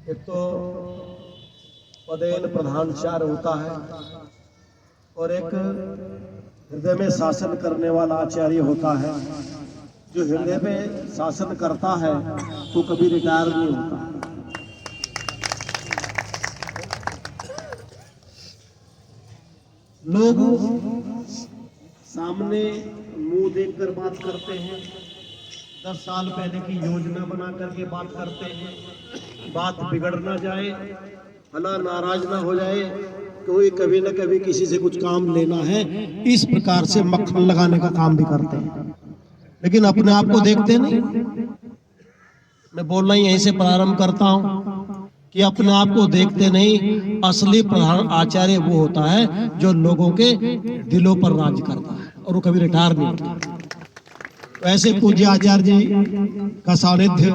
एक तो पदेन प्रधानचार होता है और एक हृदय में शासन करने वाला आचार्य होता है। जो हृदय में शासन करता है वो कभी रिटायर नहीं होता। लोग सामने मुंह देखकर बात करते हैं, 10 साल पहले की योजना बना करके बात करते हैं, बात बिगड़ ना जाए, फला नाराज ना हो जाए, कोई कभी ना कभी किसी से कुछ काम लेना है, इस प्रकार से मक्खन लगाने का काम भी करते हैं, लेकिन अपने आप को देखते नहीं। मैं बोलना यहीं से प्रारंभ करता हूं कि अपने आप को देखते नहीं। असली प्रधान आचार्य वो होता है जो लोगों के दिलों पर राज करता है और वो कभी रिटायर नहीं होता। ऐसे पूज्य आचार्य जी का सानिध्य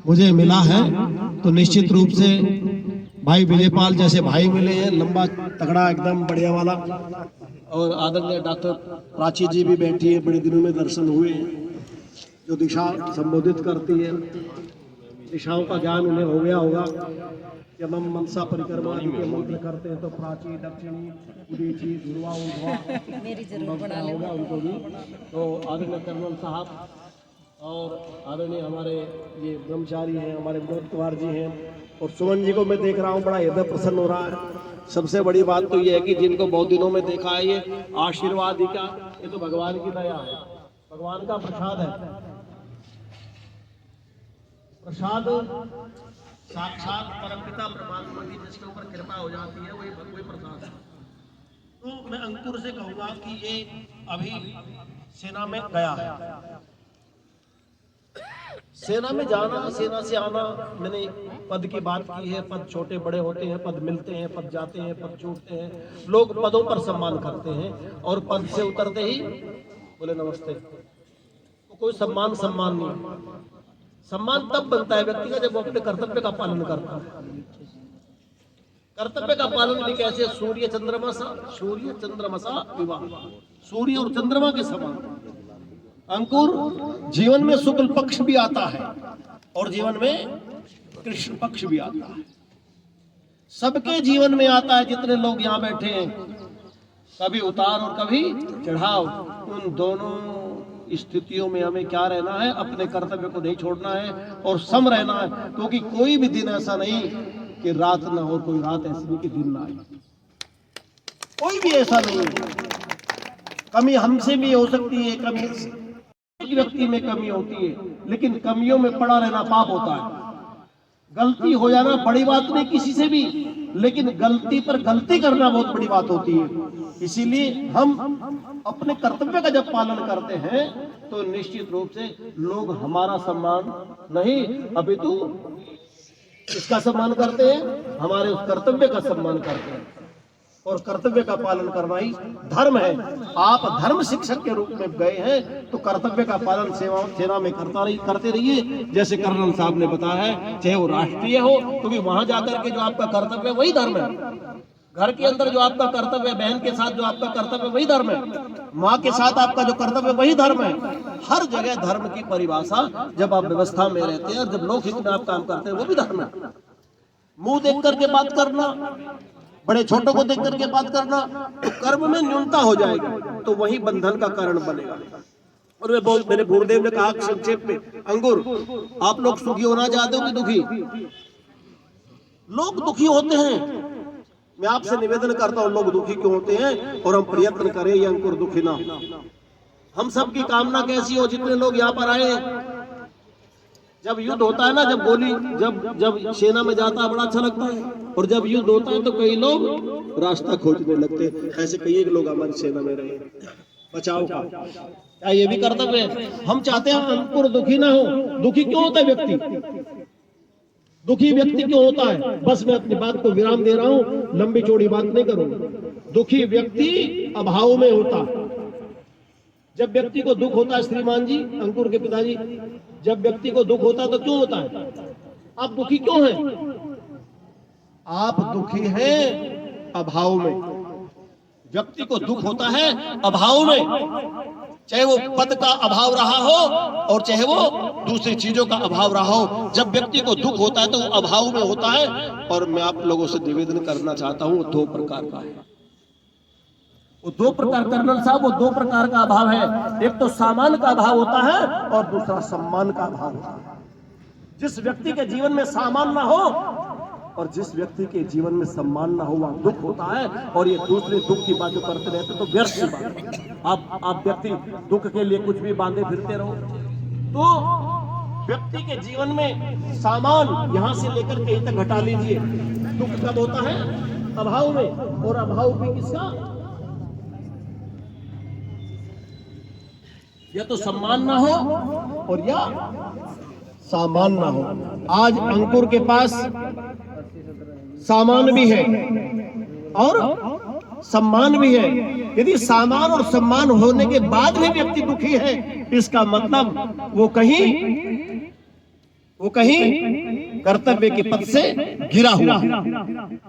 मुझे मिला है तो निश्चित रूप से भाई विजयपाल जैसे भाई मिले हैं, लंबा तगड़ा एकदम बढ़िया वाला, और आदरणीय डॉक्टर प्राची जी भी बैठी है, बड़े दिनों में दर्शन हुए हैं, जो दिशा संबोधित करती है, दिशाओं का ज्ञान उन्हें हो गया होगा। जब हम मनसा परिक्रमा के मंत्र करते हैं तो प्राची, दक्षिणी, उदीची, ध्रुवा, उद्भवा मेरी जरूर बना ले होगा उनको भी। तो आदरणीय कर्नल साहब और आदरणीय हमारे ये ब्रह्मचारी हैं, हमारे विनोद कुमार जी हैं, और सुमन जी को मैं देख रहा हूँ, बड़ा हृदय प्रसन्न हो रहा है। सबसे बड़ी बात तो ये है कि जिनको बहुत दिनों में देखा है, ये आशीर्वाद ही क्या, ये तो भगवान की दया है, भगवान का प्रसाद है। प्रसाद साक्षात परमपिता परमात्मा की जिसके ऊपर कृपा हो जाती है, वही प्रसाद है। तो मैं अंकुर से कहूंगा कि ये अभी सेना में गया है, सेना में जाना, सेना से आना, मैंने पद की बात की है। पद छोटे बड़े होते हैं, पद मिलते हैं, पद जाते हैं, पद छूटते हैं, लोग पदों पर सम्मान करते हैं, और पद से उतरते ही बोले नमस्ते, तो कोई सम्मान नहीं। सम्मान तब बनता है व्यक्ति का जब वो अपने कर्तव्य का पालन करता है। कर्तव्य का पालन भी कैसे? सूर्य चंद्रमा विवाह, सूर्य और चंद्रमा के समान। अंकुर, जीवन में शुक्ल पक्ष भी आता है और जीवन में कृष्ण पक्ष भी आता है, सबके जीवन में आता है। जितने लोग यहाँ बैठे हैं, कभी उतार और कभी चढ़ाव, उन दोनों स्थितियों में हमें क्या रहना है? अपने कर्तव्य को नहीं छोड़ना है और सम रहना है, क्योंकि कोई भी दिन ऐसा नहीं कि रात ना हो, कोई रात ऐसी नहीं कि दिन ना आए, कोई भी ऐसा नहीं है। कमी हमसे भी हो सकती है, कमी व्यक्ति में कमी होती है, लेकिन कमियों में पड़ा रहना पाप होता है। गलती हो जाना बड़ी बात नहीं किसी से भी, लेकिन गलती पर गलती करना बहुत बड़ी बात होती है। इसीलिए हम अपने कर्तव्य का जब पालन करते हैं तो निश्चित रूप से लोग हमारा सम्मान नहीं, अपितु इसका सम्मान करते हैं, हमारे उस कर्तव्य का सम्मान करते हैं, और कर्तव्य का पालन करना ही धर्म है। आप धर्म शिक्षक के रूप में गए हैं तो कर्तव्य का पालन सेना में करते रहिए। जैसे कर्नल साहब ने बताया है, चाहे वो राष्ट्रीय हो, क्योंकि वहां जाकर के जो आपका कर्तव्य है वही धर्म है। घर के अंदर जो आपका कर्तव्य है, बहन के साथ जो आपका कर्तव्य है वही धर्म है, माँ के साथ आपका जो कर्तव्य है वही धर्म है। हर जगह धर्म की परिभाषा, जब आप व्यवस्था में रहते हैं और जब लोक हित में आप काम करते हैं, वो भी धर्म है। मुंह देख करके बात करना, बड़े छोटों को देख करके बात करना, तो कर्म में न्यूनता हो जाएगी, तो वही बंधन का कारण बनेगा। और मेरे गुरुदेव ने कहा संक्षेप में, अंकुर, आप लोग सुखी होना चाहते हो कि दुखी? लोग दुखी होते हैं। मैं आपसे निवेदन करता हूं, लोग दुखी क्यों होते हैं, और हम प्रयत्न करें ये अंकुर दुखी ना। हम सबकी कामना कैसी हो, जितने लोग यहाँ पर आए, जब युद्ध होता है ना, जब गोली जब सेना में जाता है बड़ा अच्छा लगता है, और जब युद्ध होता है तो कई लोग रास्ता खोजने लगते हैं। ऐसे कई लोग हमारी सेना में रहे बचाव का, क्या ये भी कर्तव्य है? हम चाहते हैं अंकुर दुखी ना हो। दुखी क्यों होता है व्यक्ति? दुखी व्यक्ति क्यों होता है? बस मैं अपनी बात को विराम दे रहा हूं, लंबी चौड़ी बात नहीं करूंगा। दुखी व्यक्ति अभाव में होता है। जब व्यक्ति को दुख होता है, श्रीमान जी, अंकुर के पिताजी, जब व्यक्ति को दुख होता है तो क्यों होता है? आप दुखी क्यों हैं? आप दुखी हैं अभाव में। व्यक्ति को दुख होता है अभाव में, चाहे वो पद का अभाव रहा हो और चाहे वो दूसरी चीजों का अभाव रहा हो। जब व्यक्ति को दुख होता है तो वो अभाव में होता है। और मैं आप लोगों से निवेदन करना चाहता हूं, वो दो प्रकार का है। वो दो प्रकार, कर्नल साहब, वो दो प्रकार का अभाव है। एक तो सामान का अभाव होता है और दूसरा सम्मान का अभाव होता है। जिस व्यक्ति के जीवन में सामान ना हो और जिस व्यक्ति के जीवन में सम्मान ना हो, वह दुख होता है। और ये दूसरे दुख की बात जो करते रहते तो व्यर्थ की बात है। आप व्यक्ति दुख के लिए कुछ भी बांधे फिरते रहो। तो व्यक्ति के जीवन में सामान यहां से लेकर कहीं तक घटा लीजिए। दुख कब होता है? अभाव में। और अभाव भी किसका? या तो सम्मान ना हो और या सामान ना हो। आज अंकुर के पास सामान भी है और सम्मान भी है। यदि सामान और सम्मान होने के बाद भी व्यक्ति दुखी है, इसका मतलब वो कहीं कर्तव्य के पथ से गिरा हुआ है।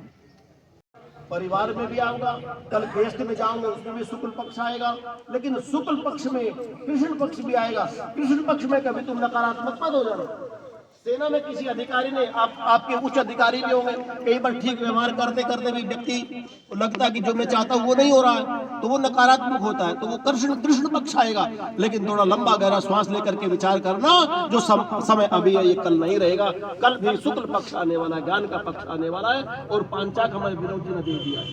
परिवार में भी आऊंगा, कल गेस्ट में जाऊंगा, उसमें भी शुक्ल पक्ष आएगा। लेकिन शुक्ल पक्ष में कृष्ण पक्ष भी आएगा। कृष्ण पक्ष में कभी तुम नकारात्मक मत हो जाना। सेना में किसी अधिकारी ने, आपके उच्च अधिकारी भी होंगे, कई बार ठीक व्यवहार करते करते भी व्यक्ति को लगता है कि जो मैं चाहता हूं वो नहीं हो रहा है, तो वो नकारात्मक होता है, तो वो कृष्ण पक्ष आएगा। लेकिन थोड़ा लंबा गहरा श्वास लेकर के विचार करना, जो समय अभी है ये कल नहीं रहेगा। कल भी शुक्ल पक्ष आने वाला है, ज्ञान का पक्ष आने वाला है। और पांचांग हमारे विनोद जी ने दे दिया है,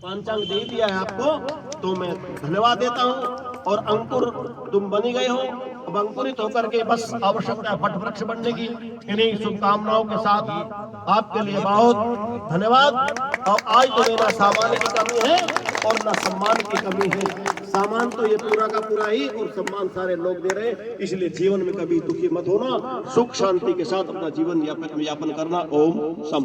पांचांग दे दिया है आपको, तो मैं धन्यवाद देता हूँ। और अंकुर तुम बनी गए हो, अब अंकुरित होकर के बस आवश्यकता है वट वृक्ष बनने की। इन्हीं शुभकामनाओं के साथ आपके लिए बहुत धन्यवाद। और आज तो मेरा सामान की कमी है और ना सम्मान की कमी है। सामान तो ये पूरा का पूरा ही और सम्मान सारे लोग दे रहे हैं। इसलिए जीवन में कभी दुखी मत होना, सुख शांति के साथ अपना जीवन यापन करना। ओम सम।